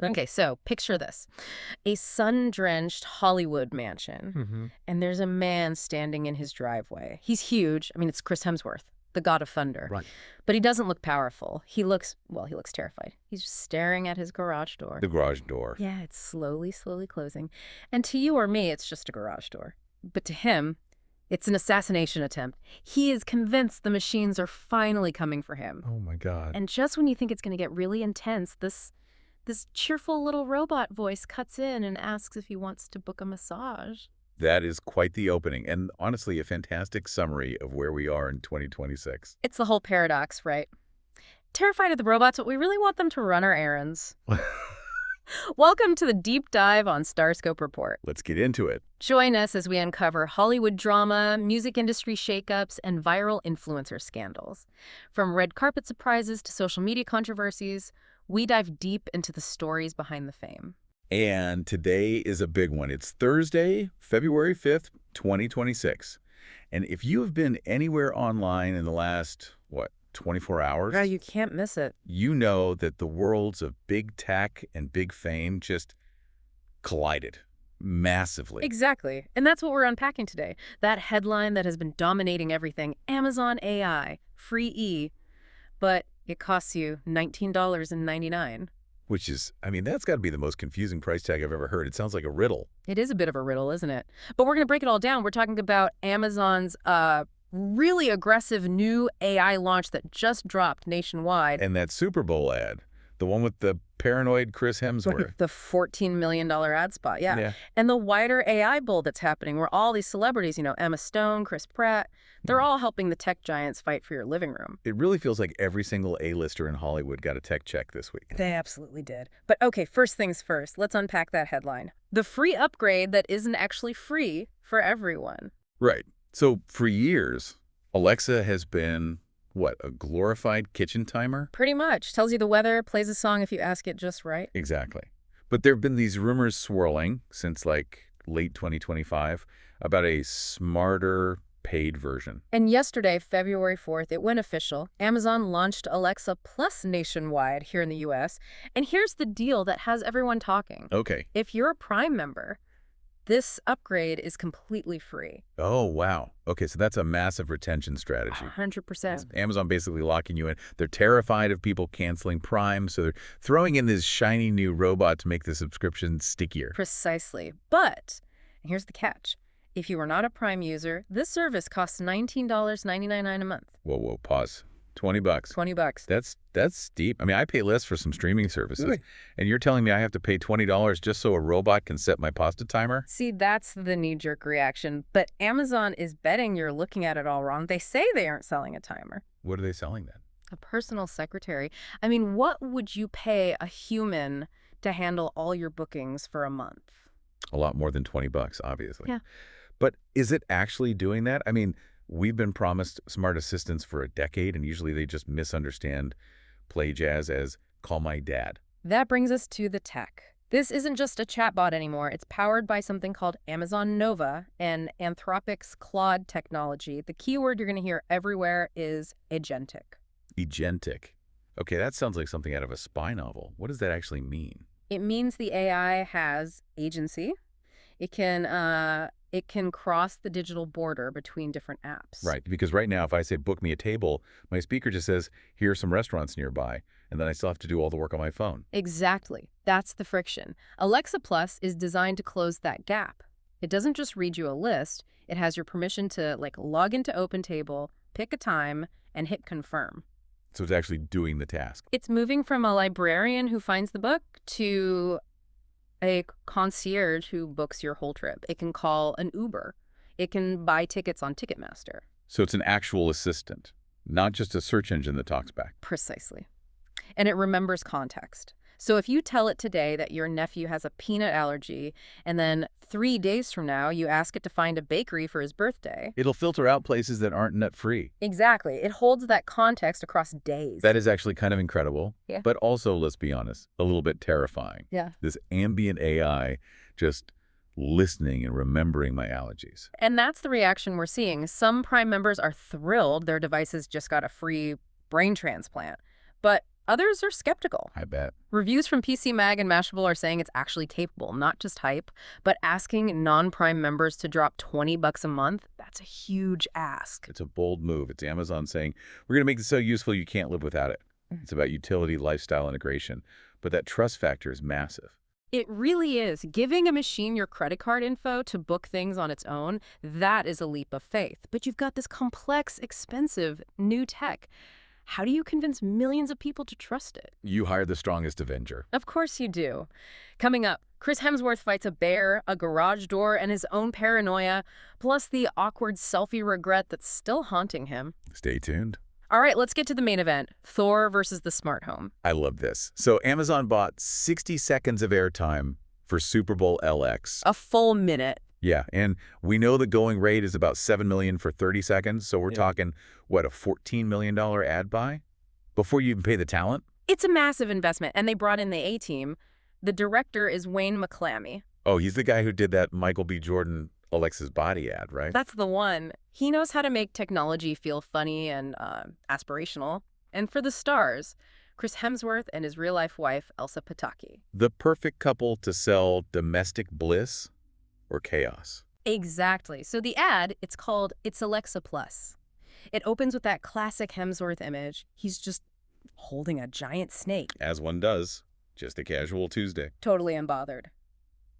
Okay, so picture this. A sun-drenched Hollywood mansion, and there's a man standing in his driveway. He's huge. I mean, it's Chris Hemsworth, the god of thunder. Right. But he doesn't look powerful. He looks terrified. He's just staring at his garage door. The garage door. Yeah, it's slowly, slowly closing. And to you or me, it's just a garage door. But to him, it's an assassination attempt. He is convinced the machines are finally coming for him. Oh, my God. And just when you think it's going to get really intense, this cheerful little robot voice cuts in and asks if he wants to book a massage. That is quite the opening, and honestly, a fantastic summary of where we are in 2026. It's the whole paradox, right? Terrified of the robots, but we really want them to run our errands. Welcome to the deep dive on StarScope Report. Let's get into it. Join us as we uncover Hollywood drama, music industry shakeups, and viral influencer scandals. From red carpet surprises to social media controversies, we dive deep into the stories behind the fame. And today is a big one. It's Thursday, February 5th, 2026. And if you have been anywhere online in the last, 24 hours? Yeah, you can't miss it. You know that the worlds of big tech and big fame just collided massively. Exactly. And that's what we're unpacking today. That headline that has been dominating everything, Amazon AI, free E, but it costs you $19.99. Which is, that's got to be the most confusing price tag I've ever heard. It sounds like a riddle. It is a bit of a riddle, isn't it? But we're going to break it all down. We're talking about Amazon's really aggressive new AI launch that just dropped nationwide. And that Super Bowl ad, the one with the paranoid Chris Hemsworth. The $14 million ad spot, yeah. And the wider AI bull that's happening where all these celebrities, Emma Stone, Chris Pratt, they're all helping the tech giants fight for your living room. It really feels like every single A-lister in Hollywood got a tech check this week. They absolutely did. But okay, first things first, let's unpack that headline. The free upgrade that isn't actually free for everyone. Right. So for years, Alexa has been, a glorified kitchen timer? Pretty much. Tells you the weather, plays a song if you ask it just right. Exactly. But there have been these rumors swirling since late 2025 about a smarter paid version. And yesterday, February 4th, it went official. Amazon launched Alexa Plus nationwide here in the US. And here's the deal that has everyone talking. Okay. If you're a Prime member, this upgrade is completely free. Oh, wow. Okay, so that's a massive retention strategy. 100%. It's Amazon basically locking you in. They're terrified of people canceling Prime, so they're throwing in this shiny new robot to make the subscription stickier. Precisely. But, and here's the catch. If you are not a Prime user, this service costs $19.99 a month. Whoa, pause. $20. $20. That's steep. I pay less for some streaming services. Ooh. And you're telling me I have to pay $20 just so a robot can set my pasta timer? See, that's the knee-jerk reaction. But Amazon is betting you're looking at it all wrong. They say they aren't selling a timer. What are they selling then? A personal secretary. What would you pay a human to handle all your bookings for a month? A lot more than $20, obviously. Yeah. But is it actually doing that? We've been promised smart assistants for a decade, and usually they just misunderstand play jazz as call my dad. That brings us to the tech. This isn't just a chatbot anymore. It's powered by something called Amazon Nova and Anthropic's Claude technology. The keyword you're going to hear everywhere is agentic. Agentic. Okay, that sounds like something out of a spy novel. What does that actually mean? It means the AI has agency. It can cross the digital border between different apps. Right, because right now if I say book me a table, my speaker just says, here are some restaurants nearby, and then I still have to do all the work on my phone. Exactly. That's the friction. Alexa Plus is designed to close that gap. It doesn't just read you a list. It has your permission to log into OpenTable, pick a time, and hit confirm. So it's actually doing the task. It's moving from a librarian who finds the book to a concierge who books your whole trip. It can call an Uber. It can buy tickets on Ticketmaster. So it's an actual assistant, not just a search engine that talks back. Precisely. And it remembers context. So if you tell it today that your nephew has a peanut allergy, and then 3 days from now you ask it to find a bakery for his birthday. It'll filter out places that aren't nut-free. Exactly. It holds that context across days. That is actually kind of incredible. Yeah. But also, let's be honest, a little bit terrifying. Yeah. This ambient AI just listening and remembering my allergies. And that's the reaction we're seeing. Some Prime members are thrilled their devices just got a free brain transplant. But Others are skeptical. I bet. Reviews from PC Mag and Mashable are saying it's actually capable, not just hype, but asking non-Prime members to drop $20 a month, that's a huge ask. It's a bold move. It's Amazon saying, we're going to make this so useful you can't live without it. It's about utility, lifestyle integration. But that trust factor is massive. It really is. Giving a machine your credit card info to book things on its own, that is a leap of faith. But you've got this complex, expensive, new tech. How do you convince millions of people to trust it? You hire the strongest Avenger. Of course you do. Coming up, Chris Hemsworth fights a bear, a garage door, and his own paranoia, plus the awkward selfie regret that's still haunting him. Stay tuned. All right, let's get to the main event, Thor versus the smart home. I love this. So Amazon bought 60 seconds of airtime for Super Bowl LX. A full minute. Yeah, and we know the going rate is about $7 million for 30 seconds, so we're talking, what, a $14 million ad buy? Before you even pay the talent? It's a massive investment, and they brought in the A-team. The director is Wayne McClammy. Oh, he's the guy who did that Michael B. Jordan Alexa's Body ad, right? That's the one. He knows how to make technology feel funny and aspirational. And for the stars, Chris Hemsworth and his real-life wife, Elsa Pataky. The perfect couple to sell domestic bliss or chaos. Exactly. So the ad, it's called It's Alexa Plus. It opens with that classic Hemsworth image. He's just holding a giant snake. As one does. Just a casual Tuesday. Totally unbothered.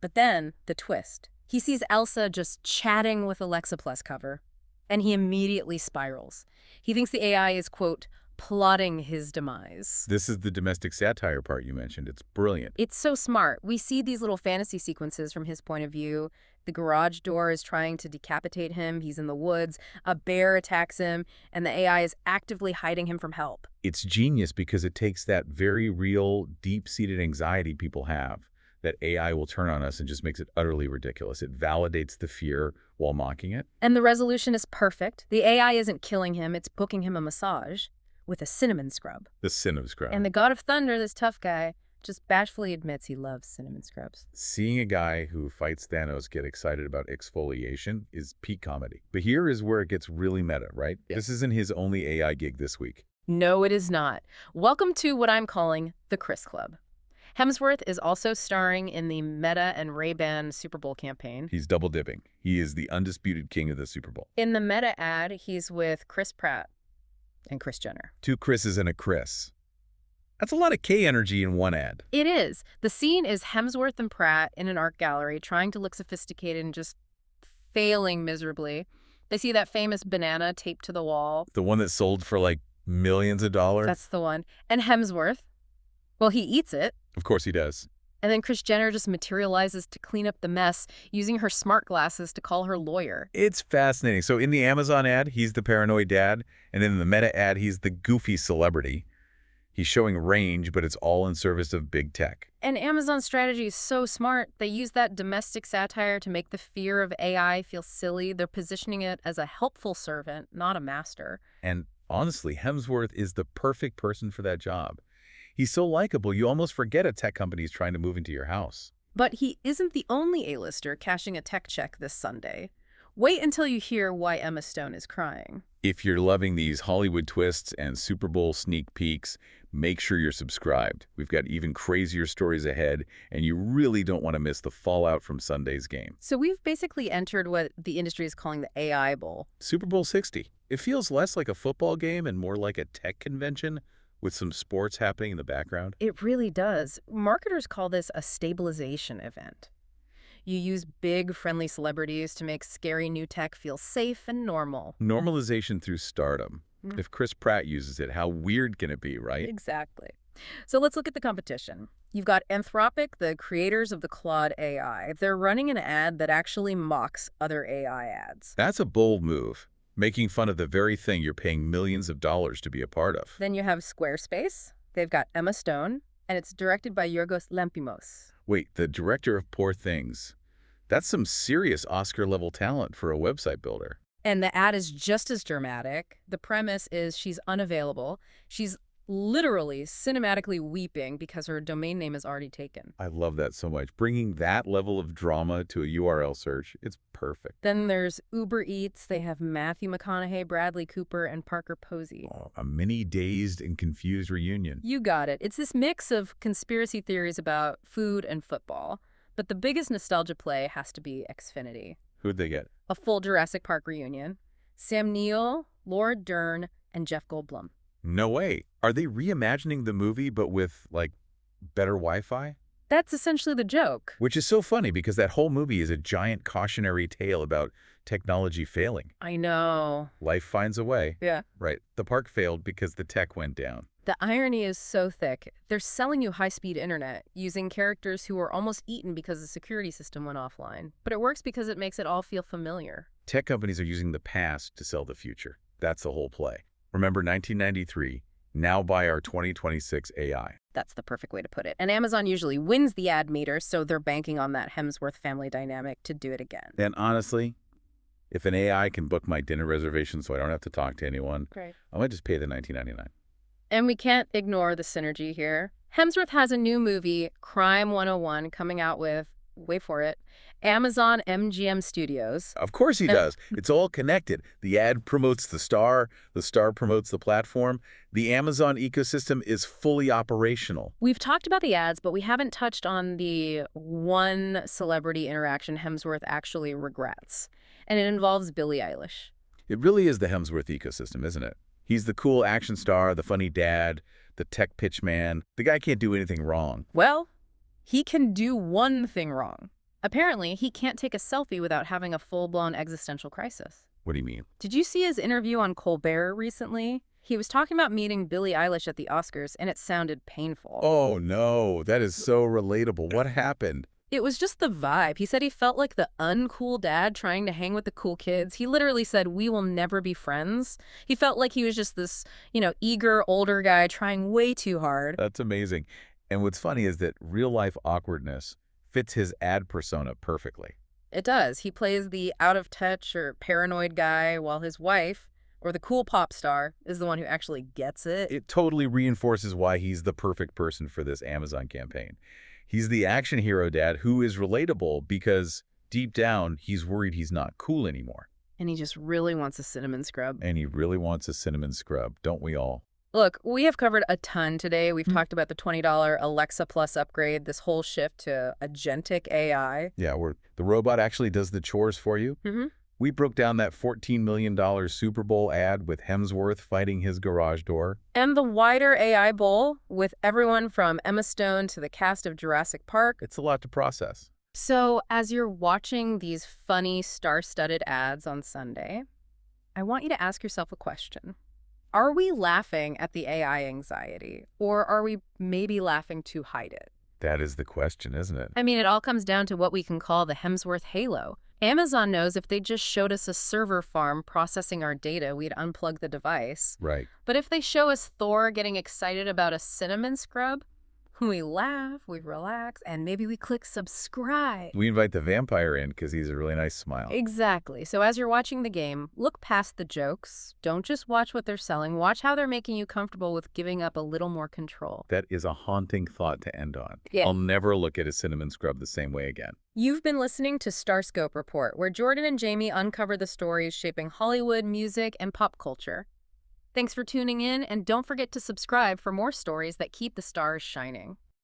But then, the twist. He sees Elsa just chatting with Alexa Plus cover, and he immediately spirals. He thinks the AI is, quote, plotting his demise. This is the domestic satire part you mentioned. It's brilliant. It's so smart. We see these little fantasy sequences from his point of view. The garage door is trying to decapitate him. He's in the woods. A bear attacks him, and the AI is actively hiding him from help. It's genius because it takes that very real, deep-seated anxiety people have that AI will turn on us and just makes it utterly ridiculous. It validates the fear while mocking it. And the resolution is perfect. The AI isn't killing him. It's booking him a massage with a cinnamon scrub. The cinnamon scrub. And the God of Thunder, this tough guy, just bashfully admits he loves cinnamon scrubs. Seeing a guy who fights Thanos get excited about exfoliation is peak comedy. But here is where it gets really meta, right? Yeah. This isn't his only AI gig this week. No, it is not. Welcome to what I'm calling the Chris Club. Hemsworth is also starring in the Meta and Ray-Ban Super Bowl campaign. He's double dipping. He is the undisputed king of the Super Bowl. In the Meta ad, he's with Chris Pratt and Kris Jenner. Two Chris's and a Chris. That's a lot of K energy in one ad. It is. The scene is Hemsworth and Pratt in an art gallery trying to look sophisticated and just failing miserably. They see that famous banana taped to the wall. The one that sold for like millions of dollars? That's the one. And Hemsworth, well, he eats it. Of course he does. And then Kris Jenner just materializes to clean up the mess using her smart glasses to call her lawyer. It's fascinating. So in the Amazon ad, he's the paranoid dad. And in the Meta ad, he's the goofy celebrity. He's showing range, but it's all in service of big tech. And Amazon's strategy is so smart. They use that domestic satire to make the fear of AI feel silly. They're positioning it as a helpful servant, not a master. And honestly, Hemsworth is the perfect person for that job. He's so likable, you almost forget a tech company is trying to move into your house. But he isn't the only A-lister cashing a tech check this Sunday. Wait until you hear why Emma Stone is crying. If you're loving these Hollywood twists and Super Bowl sneak peeks, make sure you're subscribed. We've got even crazier stories ahead, and you really don't want to miss the fallout from Sunday's game. So we've basically entered what the industry is calling the AI Bowl. Super Bowl 60. It feels less like a football game and more like a tech convention, with some sports happening in the background. It really does. Marketers call this a stabilization event. You use big, friendly celebrities to make scary new tech feel safe and normal. Normalization through stardom. If Chris Pratt uses it, how weird can it be, right? Exactly. So let's look at the competition. You've got Anthropic, the creators of the Claude AI. They're running an ad that actually mocks other AI ads. That's a bold move. Making fun of the very thing you're paying millions of dollars to be a part of. Then you have Squarespace. They've got Emma Stone, and it's directed by Yorgos Lanthimos. Wait, the director of Poor Things. That's some serious Oscar-level talent for a website builder. And the ad is just as dramatic. The premise is she's unavailable. She's literally cinematically weeping because her domain name is already taken. I love that so much. Bringing that level of drama to a URL search, it's perfect. Then there's Uber Eats. They have Matthew McConaughey, Bradley Cooper, and Parker Posey. Oh, a mini dazed and confused reunion. You got it. It's this mix of conspiracy theories about food and football. But the biggest nostalgia play has to be Xfinity. Who'd they get? A full Jurassic Park reunion. Sam Neill, Laura Dern, and Jeff Goldblum. No way. Are they reimagining the movie but with, like, better Wi-Fi? That's essentially the joke. Which is so funny because that whole movie is a giant cautionary tale about technology failing. I know. Life finds a way. Yeah. Right. The park failed because the tech went down. The irony is so thick. They're selling you high-speed internet using characters who were almost eaten because the security system went offline. But it works because it makes it all feel familiar. Tech companies are using the past to sell the future. That's the whole play. Remember 1993? Now buy our 2026 AI. That's the perfect way to put it. And Amazon usually wins the ad meter, so they're banking on that Hemsworth family dynamic to do it again. And honestly, if an AI can book my dinner reservation so I don't have to talk to anyone, Great. I might just pay the $19.99. And we can't ignore the synergy here. Hemsworth has a new movie, Crime 101, coming out with, wait for it, Amazon MGM Studios. Of course he does. It's all connected. The ad promotes the star promotes the platform. The Amazon ecosystem is fully operational. We've talked about the ads, but we haven't touched on the one celebrity interaction Hemsworth actually regrets. And it involves Billie Eilish. It really is the Hemsworth ecosystem, isn't it? He's the cool action star, the funny dad, the tech pitch man. The guy can't do anything wrong. Well, he can do one thing wrong. Apparently, he can't take a selfie without having a full-blown existential crisis. What do you mean? Did you see his interview on Colbert recently? He was talking about meeting Billie Eilish at the Oscars, and it sounded painful. Oh, no. That is so relatable. What happened? It was just the vibe. He said he felt like the uncool dad trying to hang with the cool kids. He literally said, "We will never be friends." He felt like he was just this, eager older guy trying way too hard. That's amazing. And what's funny is that real-life awkwardness fits his ad persona perfectly. It does. He plays the out-of-touch or paranoid guy while his wife, or the cool pop star, is the one who actually gets it. It totally reinforces why he's the perfect person for this Amazon campaign. He's the action hero dad who is relatable because deep down, he's worried he's not cool anymore. And he just really wants a cinnamon scrub. And he really wants a cinnamon scrub, don't we all? Look, we have covered a ton today. We've talked about the $20 Alexa Plus upgrade, this whole shift to Agentic AI. Yeah, where the robot actually does the chores for you. Mm-hmm. We broke down that $14 million Super Bowl ad with Hemsworth fighting his garage door. And the wider AI bowl with everyone from Emma Stone to the cast of Jurassic Park. It's a lot to process. So as you're watching these funny star-studded ads on Sunday, I want you to ask yourself a question. Are we laughing at the AI anxiety, or are we maybe laughing to hide it? That is the question, isn't it? I mean, it all comes down to what we can call the Hemsworth halo. Amazon knows if they just showed us a server farm processing our data, we'd unplug the device. Right. But if they show us Thor getting excited about a cinnamon scrub, we laugh, we relax, and maybe we click subscribe. We invite the vampire in because he's a really nice smile. Exactly. So as you're watching the game, look past the jokes. Don't just watch what they're selling. Watch how they're making you comfortable with giving up a little more control. That is a haunting thought to end on. Yeah. I'll never look at a cinnamon scrub the same way again. You've been listening to StarScope Report, where Jordan and Jamie uncover the stories shaping Hollywood, music, and pop culture. Thanks for tuning in, and don't forget to subscribe for more stories that keep the stars shining.